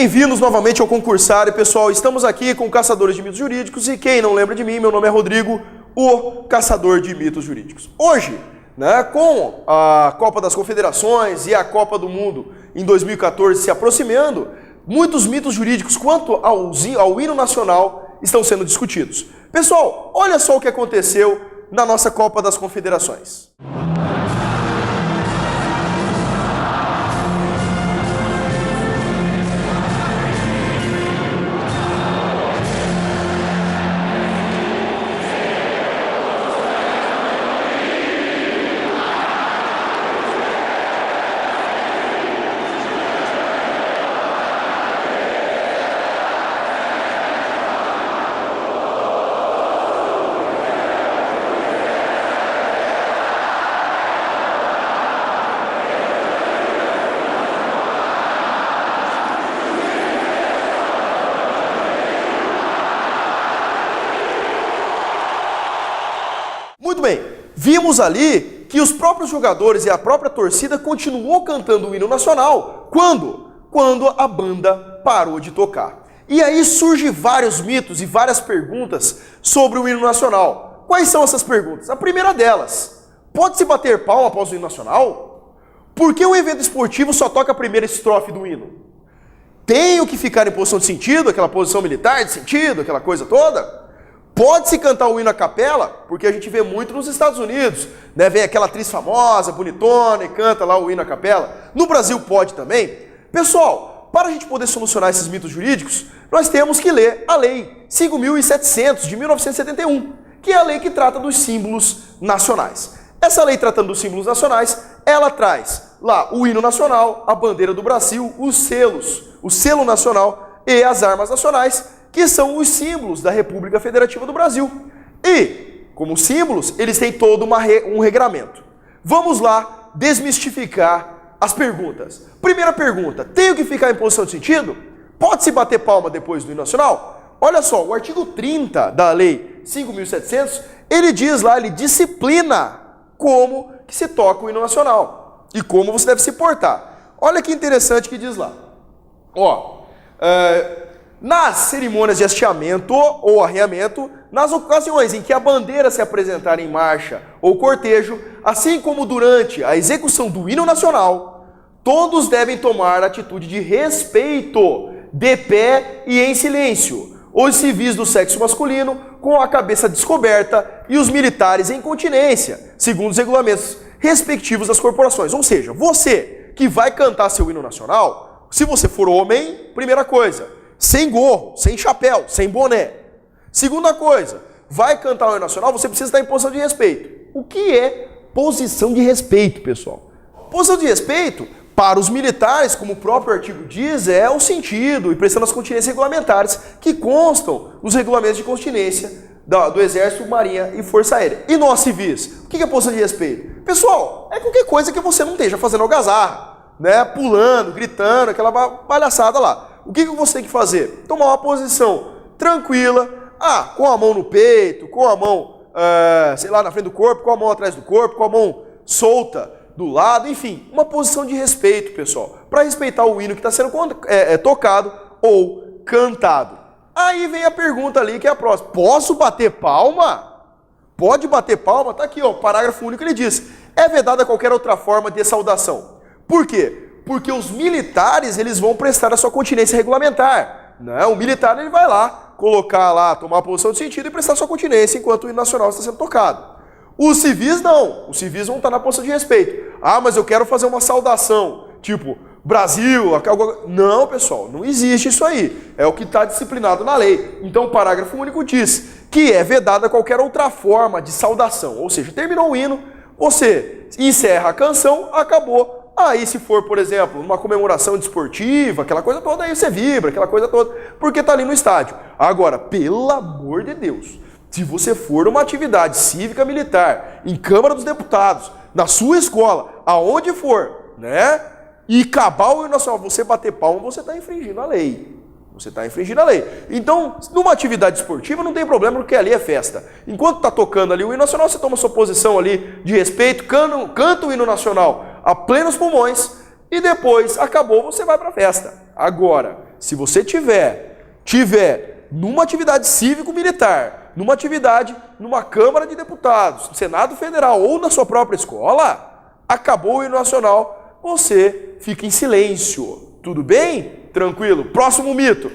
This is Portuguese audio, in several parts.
Bem-vindos novamente ao Concursário, pessoal. Estamos aqui com Caçadores de Mitos Jurídicos e quem não lembra de mim, meu nome é Rodrigo, o Caçador de Mitos Jurídicos. Hoje, com a Copa das Confederações e a Copa do Mundo em 2014 se aproximando, muitos mitos jurídicos quanto ao hino nacional estão sendo discutidos. Pessoal, olha só o que aconteceu na nossa Copa das Confederações. Muito bem, vimos ali que os próprios jogadores e a própria torcida continuou cantando o hino nacional quando a banda parou de tocar. E aí surgem vários mitos e várias perguntas sobre o hino nacional. Quais são essas perguntas? A primeira delas, pode-se bater palma após o hino nacional? Por que o evento esportivo só toca a primeira estrofe do hino? Tenho que ficar em posição de sentido, aquela posição militar de sentido, aquela coisa toda? Pode-se cantar o hino a capela, porque a gente vê muito nos Estados Unidos, né? Vem aquela atriz famosa, bonitona, e canta lá o hino a capela. No Brasil pode também. Pessoal, para a gente poder solucionar esses mitos jurídicos, nós temos que ler a Lei 5.700 de 1971, que é a lei que trata dos símbolos nacionais. Essa lei tratando dos símbolos nacionais, ela traz lá o hino nacional, a bandeira do Brasil, os selos, o selo nacional e as armas nacionais, que são os símbolos da República Federativa do Brasil. E, como símbolos, eles têm todo um regramento. Vamos lá desmistificar as perguntas. Primeira pergunta, tenho que ficar em posição de sentido? Pode-se bater palma depois do hino nacional? Olha só, o artigo 30 da Lei 5.700, ele diz lá, ele disciplina como que se toca o hino nacional e como você deve se portar. Olha que interessante que diz lá. Nas cerimônias de hasteamento ou arreamento, nas ocasiões em que a bandeira se apresentar em marcha ou cortejo, assim como durante a execução do hino nacional, todos devem tomar atitude de respeito, de pé e em silêncio, os civis do sexo masculino com a cabeça descoberta e os militares em continência, segundo os regulamentos respectivos das corporações. Ou seja, você que vai cantar seu hino nacional, se você for homem, primeira coisa, sem gorro, sem chapéu, sem boné. Segunda coisa, vai cantar o hino nacional, você precisa estar em posição de respeito. O que é posição de respeito, pessoal? Posição de respeito, para os militares, como o próprio artigo diz, é o sentido e prestando as continências regulamentares que constam nos regulamentos de continência do Exército, Marinha e Força Aérea. E nós civis, o que é posição de respeito? Pessoal, é qualquer coisa que você não esteja fazendo algazarra, né? Pulando, gritando, aquela palhaçada lá. O que você tem que fazer? Tomar uma posição tranquila, com a mão no peito, com a mão, na frente do corpo, com a mão atrás do corpo, com a mão solta do lado, enfim, uma posição de respeito, pessoal, para respeitar o hino que está sendo tocado ou cantado. Aí vem a pergunta ali, que é a próxima. Posso bater palma? Pode bater palma? Tá aqui, o parágrafo único, ele diz, é vedada qualquer outra forma de saudação. Por quê? Porque os militares, eles vão prestar a sua continência regulamentar. Né? O militar, ele vai lá, colocar lá, tomar a posição de sentido e prestar sua continência enquanto o hino nacional está sendo tocado. Os civis não. Os civis vão estar na posição de respeito. Mas eu quero fazer uma saudação, tipo, Brasil, não, pessoal, não existe isso aí. É o que está disciplinado na lei. Então o parágrafo único diz que é vedada qualquer outra forma de saudação. Ou seja, terminou o hino, você encerra a canção, acabou. Aí se for, por exemplo, uma comemoração desportiva, aquela coisa toda, aí você vibra, aquela coisa toda, porque está ali no estádio. Agora, pelo amor de Deus, se você for numa atividade cívica militar, em Câmara dos Deputados, na sua escola, aonde for, né, e acabar o hino nacional, você bater palma, você está infringindo a lei. Você está infringindo a lei. Então, numa atividade esportiva não tem problema, porque ali é festa. Enquanto está tocando ali o hino nacional, você toma sua posição ali de respeito, canta o hino nacional a plenos pulmões e depois acabou, você vai para a festa. Agora, se você tiver numa atividade cívico-militar, numa atividade numa Câmara de Deputados, no Senado Federal ou na sua própria escola, acabou o hino nacional, você fica em silêncio. Tudo bem? Tranquilo. Próximo mito.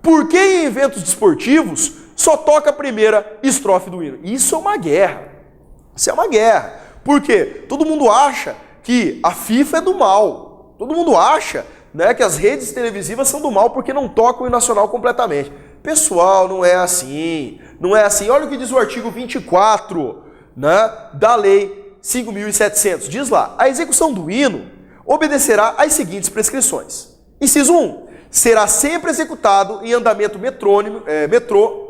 Por que em eventos desportivos só toca a primeira estrofe do hino? Isso é uma guerra. Isso é uma guerra. Por quê? Todo mundo acha que a FIFA é do mal. Todo mundo acha, né, que as redes televisivas são do mal porque não tocam o hino nacional completamente. Pessoal, não é assim. Não é assim. Olha o que diz o artigo 24, né, da Lei 5.700. Diz lá, a execução do hino obedecerá às seguintes prescrições. Inciso 1. Será sempre executado em andamento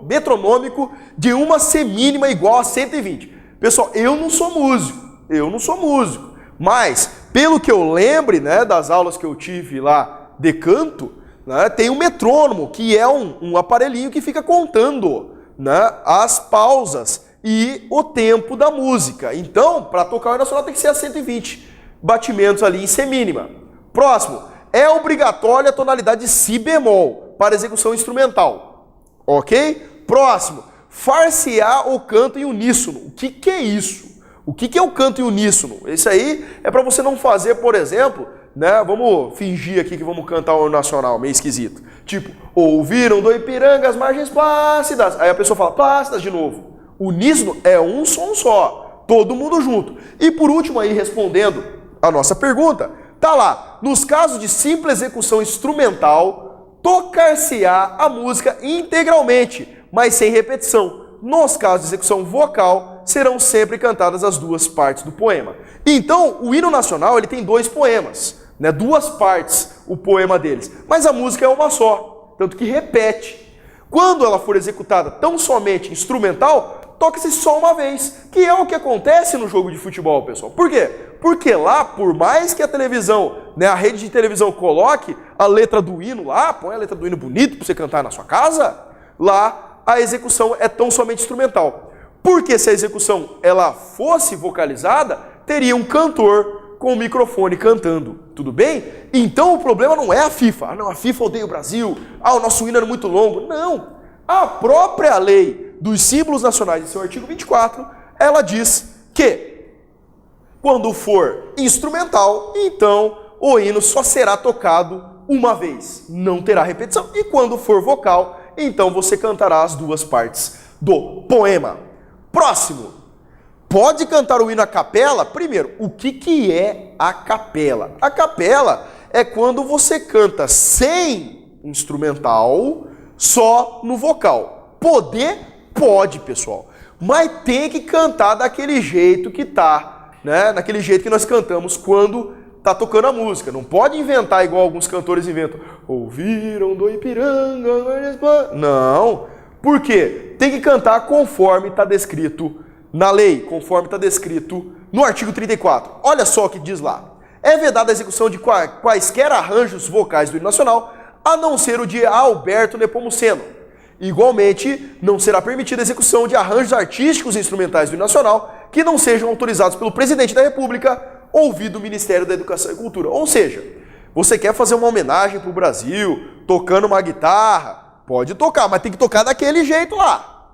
metronômico de uma semínima igual a 120. Pessoal, eu não sou músico, mas pelo que eu lembre, né, das aulas que eu tive lá de canto, né, tem um metrônomo, que é um aparelhinho que fica contando, né, as pausas e o tempo da música. Então, para tocar o hino nacional tem que ser a 120 batimentos ali em semínima. Próximo. É obrigatória a tonalidade si bemol para execução instrumental. Ok? Próximo. Far-se-á o canto em uníssono. O que é isso? O que é o canto em uníssono? Isso aí é para você não fazer, por exemplo, né? Vamos fingir aqui que vamos cantar o hino nacional, meio esquisito. Tipo, ouviram do Ipiranga as margens plácidas. Aí a pessoa fala, plácidas de novo. Uníssono é um som só, todo mundo junto. E por último aí, respondendo a nossa pergunta, tá lá, nos casos de simples execução instrumental, tocar-se-á a música integralmente, mas sem repetição. Nos casos de execução vocal, serão sempre cantadas as duas partes do poema. Então, o hino nacional ele tem dois poemas, né? Duas partes o poema deles, mas a música é uma só, tanto que repete. Quando ela for executada tão somente instrumental, toca-se só uma vez, que é o que acontece no jogo de futebol, pessoal. Por quê? Porque lá, por mais que a televisão, né, a rede de televisão coloque a letra do hino lá, põe a letra do hino bonito para você cantar na sua casa, lá a execução é tão somente instrumental. Porque se a execução ela fosse vocalizada, teria um cantor com o microfone cantando, tudo bem? Então o problema não é a FIFA. Ah, não, a FIFA odeia o Brasil. Ah, o nosso hino era muito longo. Não. A própria lei dos símbolos nacionais, em seu artigo 24, ela diz que quando for instrumental, então o hino só será tocado uma vez, não terá repetição. E quando for vocal, então você cantará as duas partes do poema. Próximo. Pode cantar o hino a capela? Primeiro, o que é a capela? A capela é quando você canta sem instrumental, só no vocal. Poder? Pode, pessoal. Mas tem que cantar daquele jeito que tá, né? Daquele jeito que nós cantamos quando tá tocando a música. Não pode inventar igual alguns cantores inventam. Ouviram do Ipiranga? Não. Por quê? Tem que cantar conforme está descrito na lei, conforme está descrito no artigo 34. Olha só o que diz lá. É vedada a execução de quaisquer arranjos vocais do hino nacional, a não ser o de Alberto Nepomuceno. Igualmente, não será permitida a execução de arranjos artísticos e instrumentais do hino nacional que não sejam autorizados pelo presidente da República ou do Ministério da Educação e Cultura. Ou seja, você quer fazer uma homenagem para o Brasil, tocando uma guitarra, pode tocar, mas tem que tocar daquele jeito lá.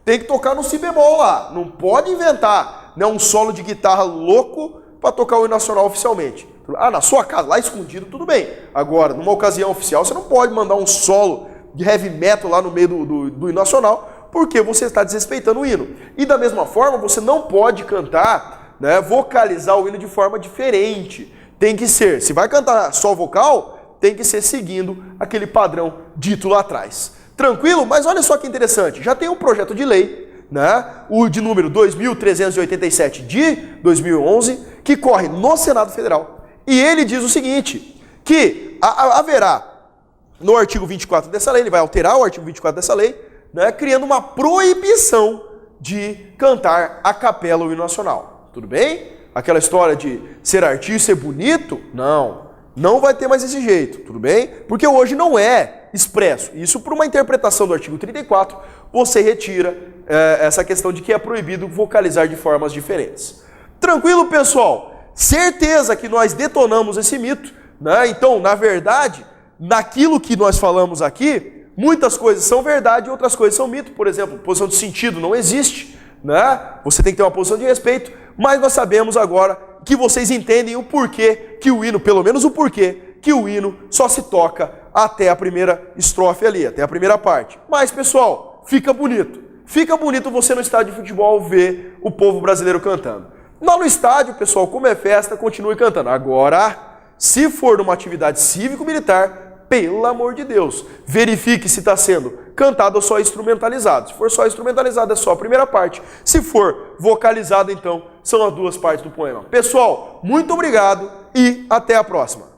Tem que tocar no si bemol lá. Não pode inventar, né, um solo de guitarra louco para tocar o hino nacional oficialmente. Ah, na sua casa, lá escondido, tudo bem. Agora, numa ocasião oficial, você não pode mandar um solo de heavy metal lá no meio do hino nacional, porque você está desrespeitando o hino. E da mesma forma, você não pode cantar, né, vocalizar o hino de forma diferente. Tem que ser, se vai cantar só vocal, tem que ser seguindo aquele padrão dito lá atrás. Tranquilo? Mas olha só que interessante, já tem um projeto de lei, né, o de número 2.387 de 2011, que corre no Senado Federal. E ele diz o seguinte, que haverá no artigo 24 dessa lei, ele vai alterar o artigo 24 dessa lei, né, criando uma proibição de cantar a capela o hino nacional. Tudo bem? Aquela história de ser artista e ser bonito? Não vai ter mais esse jeito, tudo bem? Porque hoje não é expresso. Isso por uma interpretação do artigo 34, você retira essa questão de que é proibido vocalizar de formas diferentes. Tranquilo, pessoal? Certeza que nós detonamos esse mito, né? Então, na verdade, naquilo que nós falamos aqui, muitas coisas são verdade e outras coisas são mito. Por exemplo, posição de sentido não existe, né? Você tem que ter uma posição de respeito, mas nós sabemos agora que vocês entendem o porquê que o hino, pelo menos o porquê, que o hino só se toca até a primeira estrofe ali, até a primeira parte. Mas, pessoal, fica bonito. Fica bonito você no estádio de futebol ver o povo brasileiro cantando. Lá no estádio, pessoal, como é festa, continue cantando. Agora, se for numa atividade cívico-militar, pelo amor de Deus, verifique se está sendo cantado ou só instrumentalizado. Se for só instrumentalizado, é só a primeira parte. Se for vocalizado, então, são as duas partes do poema. Pessoal, muito obrigado e até a próxima.